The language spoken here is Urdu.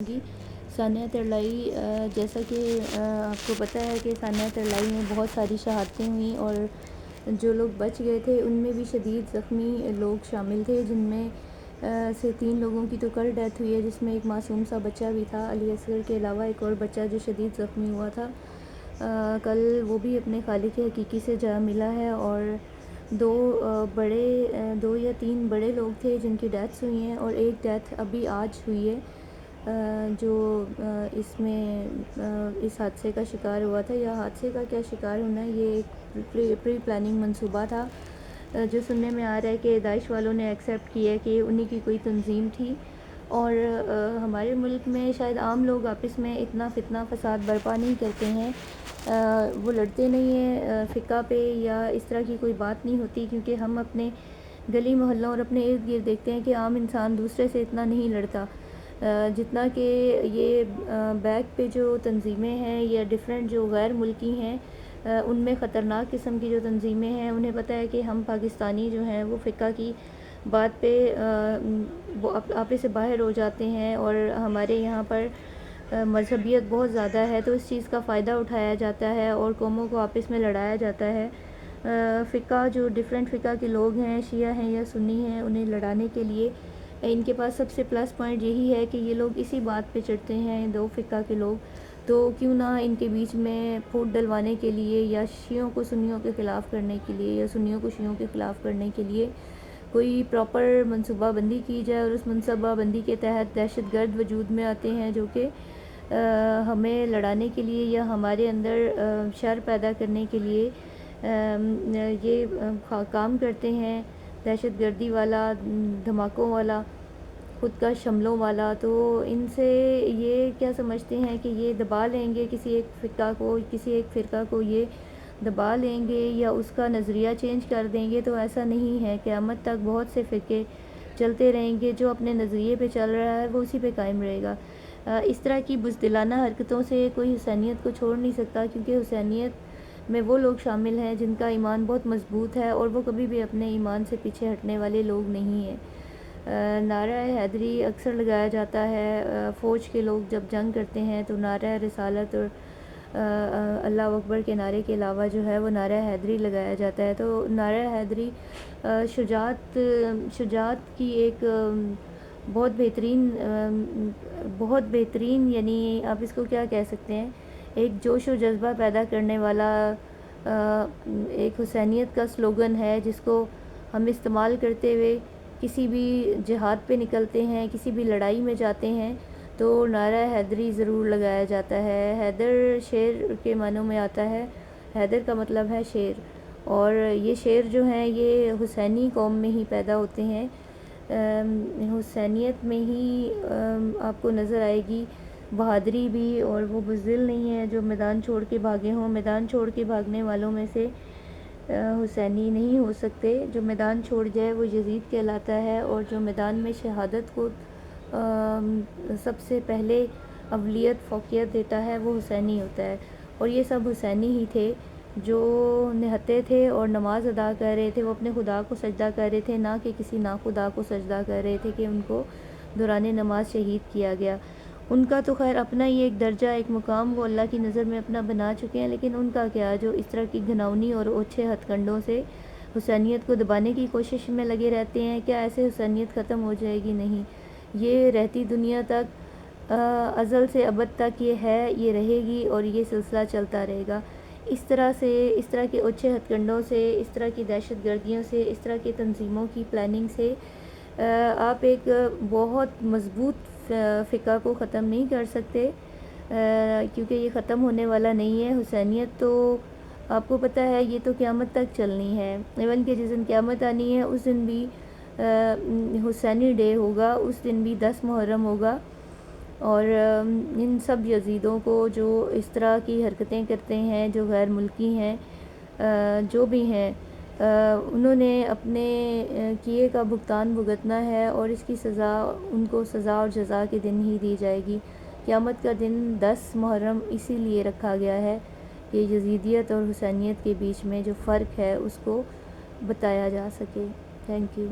گی ثانیہ ترلائی جیسا کہ آپ کو پتہ ہے کہ ثانیہ ترلائی میں بہت ساری شہادتیں ہوئیں اور جو لوگ بچ گئے تھے ان میں بھی شدید زخمی لوگ شامل تھے، جن میں سے 3 لوگوں کی تو کل ڈیتھ ہوئی ہے، جس میں ایک معصوم سا بچہ بھی تھا، علی اصغر کے علاوہ ایک اور بچہ جو شدید زخمی ہوا تھا۔ کل وہ بھی اپنے خالق حقیقی سے جا ملا ہے اور دو یا تین بڑے لوگ تھے جن کی ڈیتھس ہوئی ہیں اور ایک ڈیتھ ابھی آج ہوئی ہے جو اس میں اس حادثے کا شکار ہوا تھا، یا حادثے کا کیا شکار ہونا ہے، یہ ایک پری پلاننگ منصوبہ تھا جو سننے میں آ رہا ہے کہ داعش والوں نے ایکسیپٹ کیا ہے کہ انہی کی کوئی تنظیم تھی۔ اور ہمارے ملک میں شاید عام لوگ آپس میں اتنا فتنہ فساد برپا نہیں کرتے ہیں، وہ لڑتے نہیں ہیں فقہ پہ یا اس طرح کی کوئی بات نہیں ہوتی، کیونکہ ہم اپنے گلی محلوں اور اپنے ارد گرد دیکھتے ہیں کہ عام انسان دوسرے سے اتنا نہیں لڑتا جتنا کہ یہ بیک پہ جو تنظیمیں ہیں یا ڈیفرنٹ جو غیر ملکی ہیں ان میں خطرناک قسم کی جو تنظیمیں ہیں، انہیں پتہ ہے کہ ہم پاکستانی جو ہیں وہ فقہ کی بات پہ آپے سے باہر ہو جاتے ہیں اور ہمارے یہاں پر مذہبیت بہت زیادہ ہے، تو اس چیز کا فائدہ اٹھایا جاتا ہے اور قوموں کو آپس میں لڑایا جاتا ہے۔ فقہ جو ڈیفرنٹ فقہ کے لوگ ہیں، شیعہ ہیں یا سنی ہیں، انہیں لڑانے کے لیے ان کے پاس سب سے پلس پوائنٹ یہی ہے کہ یہ لوگ اسی بات پہ چڑھتے ہیں، دو فقہ کے لوگ، تو کیوں نہ ان کے بیچ میں پھوٹ ڈلوانے کے لیے یا شیعوں کو سنیوں کے خلاف کرنے کے لیے یا سنیوں کو شیعوں کے خلاف کرنے کے لیے کوئی پراپر منصوبہ بندی کی جائے، اور اس منصوبہ بندی کے تحت دہشت گرد وجود میں آتے ہیں جو کہ ہمیں لڑانے کے لیے یا ہمارے اندر شر پیدا کرنے کے لیے یہ کام کرتے ہیں، دہشت گردی والا، دھماکوں والا، خود کا شملوں والا۔ تو ان سے یہ کیا سمجھتے ہیں کہ یہ دبا لیں گے کسی ایک فقہ کو، کسی ایک فرقہ کو یہ دبا لیں گے یا اس کا نظریہ چینج کر دیں گے، تو ایسا نہیں ہے۔ قیامت تک بہت سے فرقے چلتے رہیں گے، جو اپنے نظریے پہ چل رہا ہے وہ اسی پہ قائم رہے گا۔ اس طرح کی بزدلانہ حرکتوں سے کوئی حسینیت کو چھوڑ نہیں سکتا، کیونکہ حسینیت میں وہ لوگ شامل ہیں جن کا ایمان بہت مضبوط ہے اور وہ کبھی بھی اپنے ایمان سے پیچھے ہٹنے والے لوگ نہیں ہیں۔ نعرہ حیدری اکثر لگایا جاتا ہے، فوج کے لوگ جب جنگ کرتے ہیں تو نعرہ رسالت اور اللہ اکبر کے نعرے کے علاوہ جو ہے وہ نعرہ حیدری لگایا جاتا ہے۔ تو نعرہ حیدری شجاعت کی ایک بہت بہترین یعنی آپ اس کو کیا کہہ سکتے ہیں، ایک جوش و جذبہ پیدا کرنے والا ایک حسینیت کا سلوگن ہے، جس کو ہم استعمال کرتے ہوئے کسی بھی جہاد پہ نکلتے ہیں، کسی بھی لڑائی میں جاتے ہیں تو نعرہ حیدری ضرور لگایا جاتا ہے۔ حیدر شیر کے معنوں میں آتا ہے، حیدر کا مطلب ہے شیر، اور یہ شیر جو ہیں یہ حسینی قوم میں ہی پیدا ہوتے ہیں، حسینیت میں ہی آپ کو نظر آئے گی بہادری بھی، اور وہ بزدل نہیں ہے جو میدان چھوڑ کے بھاگے ہوں۔ میدان چھوڑ کے بھاگنے والوں میں سے حسینی نہیں ہو سکتے، جو میدان چھوڑ جائے وہ یزید کہلاتا ہے، اور جو میدان میں شہادت کو سب سے پہلے اولویت فوقیت دیتا ہے وہ حسینی ہوتا ہے، اور یہ سب حسینی ہی تھے جو نہتے تھے اور نماز ادا کر رہے تھے، وہ اپنے خدا کو سجدہ کر رہے تھے، نہ کہ کسی ناخدا کو سجدہ کر رہے تھے کہ ان کو دوران نماز شہید کیا گیا۔ ان کا تو خیر اپنا ہی ایک درجہ، ایک مقام وہ اللہ کی نظر میں اپنا بنا چکے ہیں، لیکن ان کا کیا جو اس طرح کی گھناؤنی اور اوچھے ہتھ کنڈوں سے حسینیت کو دبانے کی کوشش میں لگے رہتے ہیں، کیا ایسے حسینیت ختم ہو جائے گی؟ نہیں، یہ رہتی دنیا تک ازل سے ابد تک یہ ہے، یہ رہے گی اور یہ سلسلہ چلتا رہے گا۔ اس طرح کے اوچھے ہتھ کنڈوں سے، اس طرح کی دہشت گردیوں سے، اس طرح کی تنظیموں کی پلاننگ سے آپ ایک بہت مضبوط فقہ کو ختم نہیں کر سکتے، کیونکہ یہ ختم ہونے والا نہیں ہے۔ حسینیت تو آپ کو پتہ ہے یہ تو قیامت تک چلنی ہے، ایون کہ جس دن قیامت آنی ہے اس دن بھی حسینی ڈے ہوگا، اس دن بھی 10 محرم ہوگا، اور ان سب یزیدوں کو جو اس طرح کی حرکتیں کرتے ہیں، جو غیر ملکی ہیں، جو بھی ہیں، انہوں نے اپنے کیے کا بھگتان بھگتنا ہے، اور اس کی سزا ان کو سزا اور جزا کے دن ہی دی جائے گی۔ قیامت کا دن 10 محرم اسی لیے رکھا گیا ہے کہ یزیدیت اور حسینیت کے بیچ میں جو فرق ہے اس کو بتایا جا سکے۔ Thank you.